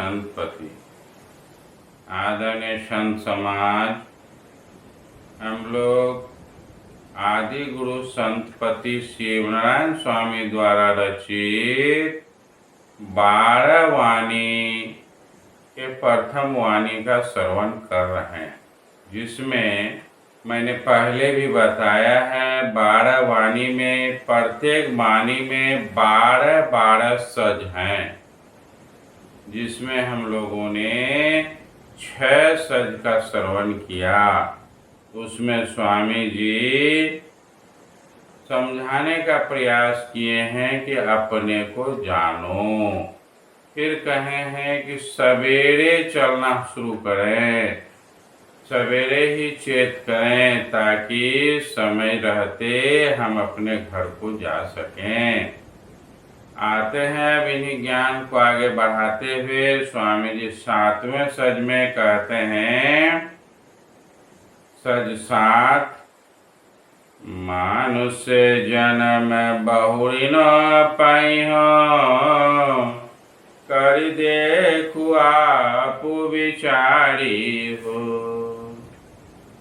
संतपति। आदरणीय संत समाज, हम लोग आदि गुरु संतपति शिवनारायण स्वामी द्वारा रचित 12 वाणी के प्रथम वाणी का श्रवण कर रहे हैं, जिसमें मैंने पहले भी बताया है 12 वाणी में प्रत्येक वाणी में 12 सज हैं, जिसमें हम लोगों ने 6 सज का श्रवण किया। उसमें स्वामी जी समझाने का प्रयास किए हैं कि अपने को जानो। फिर कहे हैं कि सवेरे चलना शुरू करें, सवेरे ही चेत करें, ताकि समय रहते हम अपने घर को जा सकें। आते हैं अब इन्हीं ज्ञान को आगे बढ़ाते हुए स्वामी जी 7वें सज में कहते हैं, सज 7, मानुष्य जन्म बहुरी न पाइहो, कर देखु आप विचारी हो।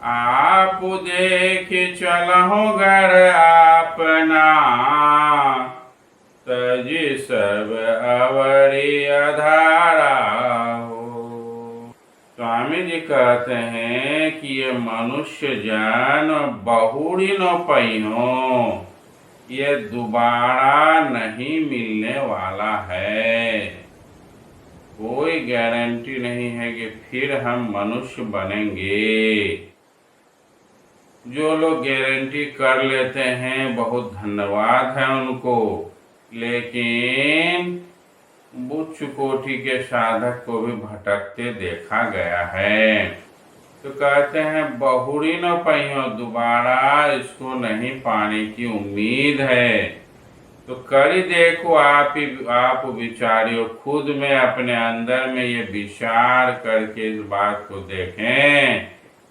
आप देख चलहो घर आपना, तजी सब अवरी अधारा हो। स्वामी जी कहते हैं कि ये मनुष्य जन बहुरी न पैहो, ये दोबारा नहीं मिलने वाला है। कोई गारंटी नहीं है कि फिर हम मनुष्य बनेंगे। जो लोग गारंटी कर लेते हैं बहुत धन्यवाद है उनको, लेकिन उच्च कोटि के साधक को भी भटकते देखा गया है। तो कहते हैं बहुरी न पहियो, दोबारा इसको नहीं पाने की उम्मीद है। तो करी देखो आप विचारियो, खुद में अपने अंदर में ये विचार करके इस बात को देखें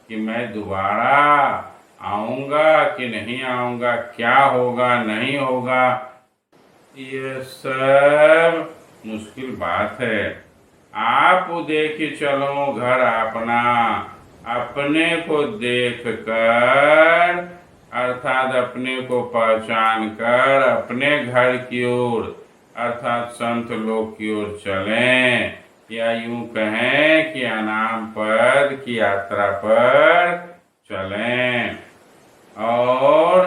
कि मैं दोबारा आऊँगा कि नहीं आऊँगा, क्या होगा नहीं होगा। ये सब मुश्किल बात है। आप देख चलो घर अपना, अपने को देख कर अर्थात अपने को पहचान कर अपने घर की ओर अर्थात संत लोग की ओर चलें, या यूं कहें कि अनाम पद की यात्रा पर चलें। और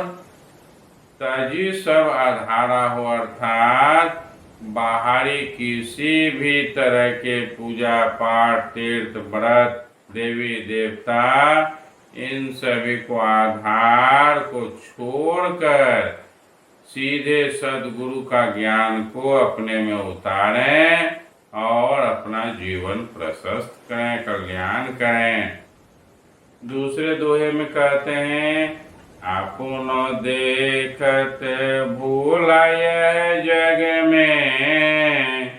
तजी सब आधारा हो, अर्थात बाहरी किसी भी तरह के पूजा पाठ तीर्थ व्रत देवी देवता इन सभी को आधार को छोड़कर सीधे सदगुरु का ज्ञान को अपने में उतारें और अपना जीवन प्रशस्त करें, कल्याण करें। दूसरे दोहे में कहते हैं, आपुनो देखत भूलाय जग में,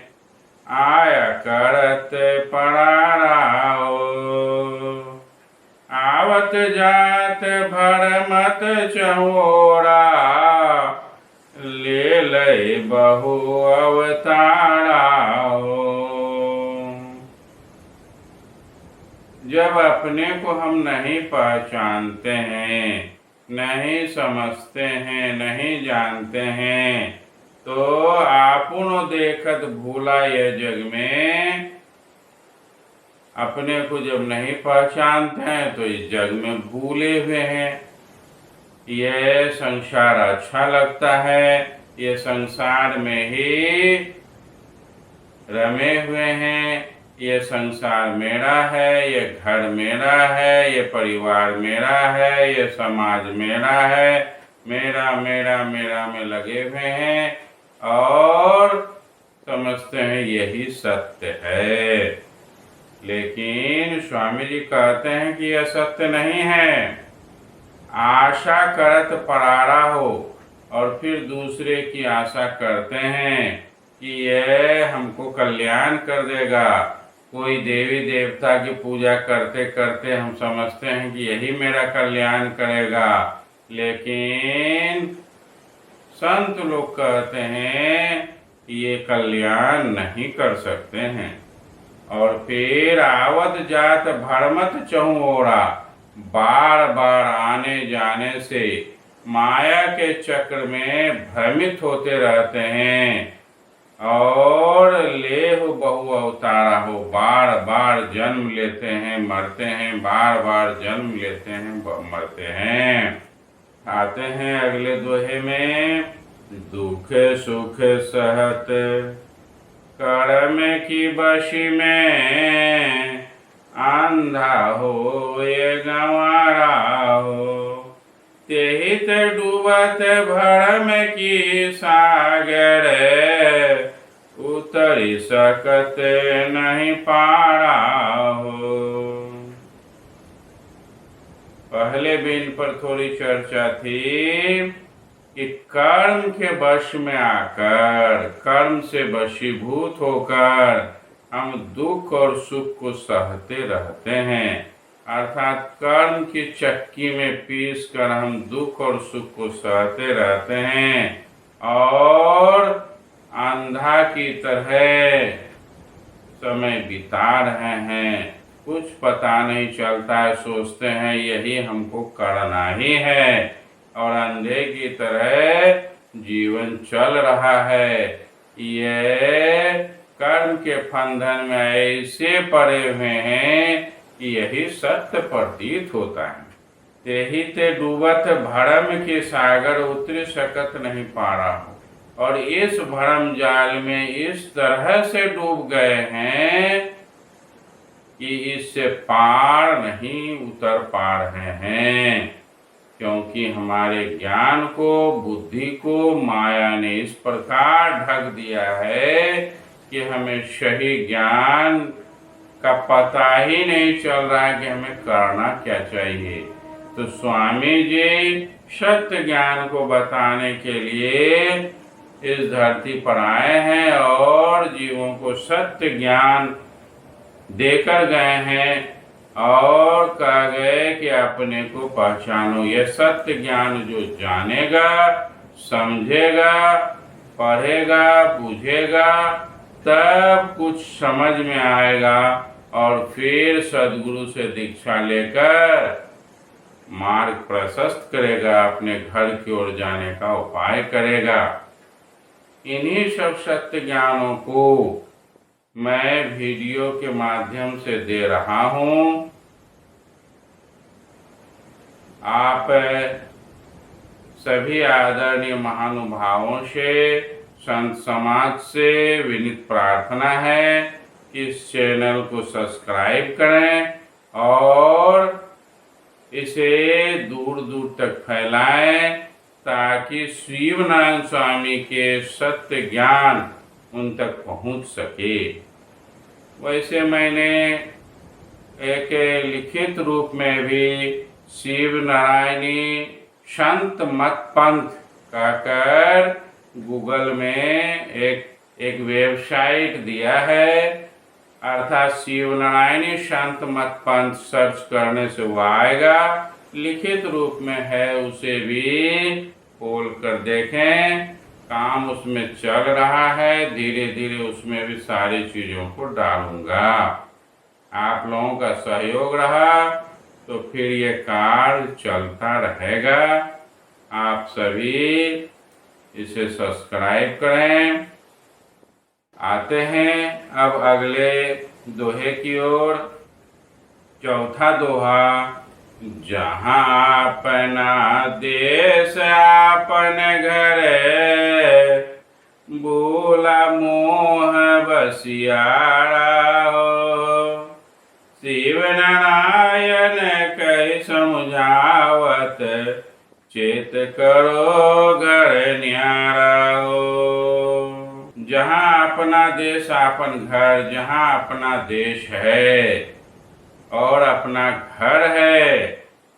आया करत पराराओ। आवत जात भरमत चहोरा, ले लय बहु अवताराओ। जब अपने को हम नहीं पहचानते हैं, नहीं समझते हैं, नहीं जानते हैं, तो आपुनो देखत भूला यह जग में, अपने को जब नहीं पहचानते हैं तो इस जग में भूले हुए हैं। यह संसार अच्छा लगता है, ये संसार में ही रमे हुए हैं। ये संसार मेरा है, ये घर मेरा है, ये परिवार मेरा है, ये समाज मेरा है, मेरा मेरा मेरा में लगे हुए हैं और समझते हैं यही सत्य है। लेकिन स्वामी जी कहते हैं कि यह सत्य नहीं है। आशा करत परारा हो, और फिर दूसरे की आशा करते हैं कि यह हमको कल्याण कर देगा। कोई देवी देवता की पूजा करते करते हम समझते हैं कि यही मेरा कल्याण करेगा, लेकिन संत लोग कहते हैं कि ये कल्याण नहीं कर सकते हैं। और फिर आवत जात भरमत चहु ओरा, बार बार आने जाने से माया के चक्र में भ्रमित होते रहते हैं और लेह बहु अवतारा हो, बार बार जन्म लेते हैं मरते हैं, बार बार जन्म लेते हैं मरते हैं। आते हैं अगले दोहे में, दुख सुख सहत कर्म की बशी में, अंधा हो ये गंवारा हो, तेहित डूबत भरम की सागर, उतरी सकत नहीं पारा हो। पहले बिन पर थोड़ी चर्चा थी कि कर्म के वश में आकर, कर्म से वशीभूत होकर हम दुख और सुख को सहते रहते हैं, अर्थात कर्म की चक्की में पीस कर हम दुख और सुख को सहते रहते हैं और अंधा की तरह समय बिता रहे हैं। कुछ पता नहीं चलता है, सोचते हैं यही हमको करना ही है और अंधे की तरह जीवन चल रहा है। ये कर्म के फंदन में ऐसे पड़े हुए हैं कि यही सत्य प्रतीत होता है। तेहि ते डूबत भरम के सागर, उतरी सकत नहीं पारा हो। और इस भरम जाल में इस तरह से डूब गए हैं कि इससे पार नहीं उतर पा रहे हैं, क्योंकि हमारे ज्ञान को, बुद्धि को माया ने इस प्रकार ढक दिया है कि हमें सही ज्ञान का पता ही नहीं चल रहा है कि हमें करना क्या चाहिए। तो स्वामी जी सत्य ज्ञान को बताने के लिए इस धरती पर आए हैं और जीवों को सत्य ज्ञान देकर गए हैं और कहा गए कि अपने को पहचानो। यह सत्य ज्ञान जो जानेगा, समझेगा, पढ़ेगा, बुझेगा, तब कुछ समझ में आएगा और फिर सद्गुरु से दीक्षा लेकर मार्ग प्रशस्त करेगा, अपने घर की ओर जाने का उपाय करेगा। इन्हीं सब सत्य ज्ञानों को मैं वीडियो के माध्यम से दे रहा हूँ। आप सभी आदरणीय महानुभावों से, संत समाज से विनीत प्रार्थना है कि इस चैनल को सब्सक्राइब करें और इसे दूर दूर तक फैलाएं ताकि शिवनारायण स्वामी के सत्य ज्ञान उन तक पहुंच सके। वैसे मैंने एक लिखित रूप में भी शिव नारायणी संत मत पंथ कहकर गूगल में एक वेबसाइट दिया है, अर्थात शिव नारायणी संत मत पंथ सर्च करने से वो आएगा। लिखित रूप में है, उसे भी खोल कर देखें। काम उसमें चल रहा है, धीरे धीरे उसमें भी सारी चीज़ों को डालूंगा। आप लोगों का सहयोग रहा तो फिर ये कार्य चलता रहेगा। आप सभी इसे सब्सक्राइब करें। आते हैं अब अगले दोहे की ओर। चौथा दोहा, जहाँ अपना देश आपन घर, भूला मोह बसियारा हो, शिव नारायण कहि समझावत, चेत करो घर न्यारा हो। जहाँ अपना देश आपन घर, जहाँ अपना देश है और अपना घर है,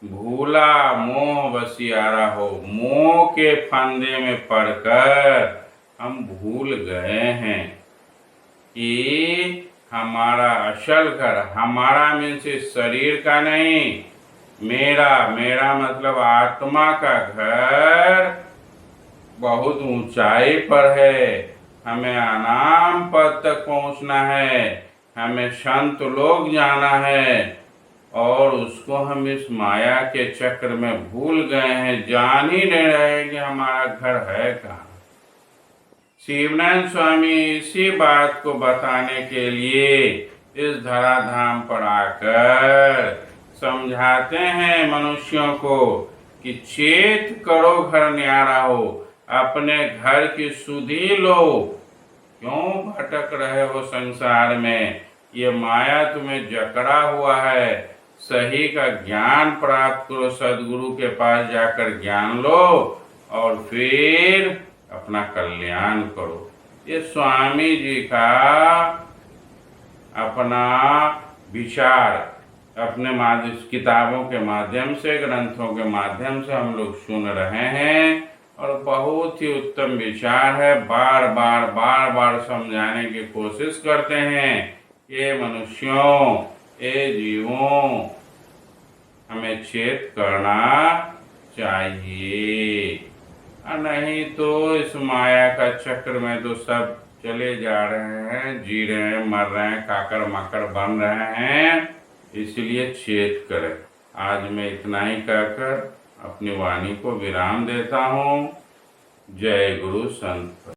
भूला मोह बसियारा हो। मोह के फंदे में पड़कर हम भूल गए हैं कि हमारा असल घर, हमारा मीन्स शरीर का नहीं, मेरा मतलब आत्मा का घर बहुत ऊंचाई पर है। हमें अनाम पद तक पहुंचना है। हमें संत लोग जाना है और उसको हम इस माया के चक्र में भूल गए हैं, जान ही नहीं रहे कि हमारा घर है कहाँ। शिवनारायण स्वामी इसी बात को बताने के लिए इस धराधाम पर आकर समझाते हैं मनुष्यों को कि चेत करो घर न्यारा हो, अपने घर की सुधि लो। क्यों भटक रहे हो संसार में? ये माया तुम्हें जकड़ा हुआ है। सही का ज्ञान प्राप्त करो, सदगुरु के पास जाकर ज्ञान लो और फिर अपना कल्याण करो। ये स्वामी जी का अपना विचार अपने किताबों के माध्यम से, ग्रंथों के माध्यम से हम लोग सुन रहे हैं और बहुत ही उत्तम विचार है। बार बार समझाने की कोशिश करते हैं। ये मनुष्यों, ये जीवों, हमें चेत करना चाहिए, और नहीं तो इस माया का चक्र में तो सब चले जा रहे हैं, जी रहे हैं, मर रहे हैं, काकर माकर बन रहे हैं। इसलिए चेत करें। आज मैं इतना ही कहकर अपनी वाणी को विराम देता हूँ। जय गुरु संत।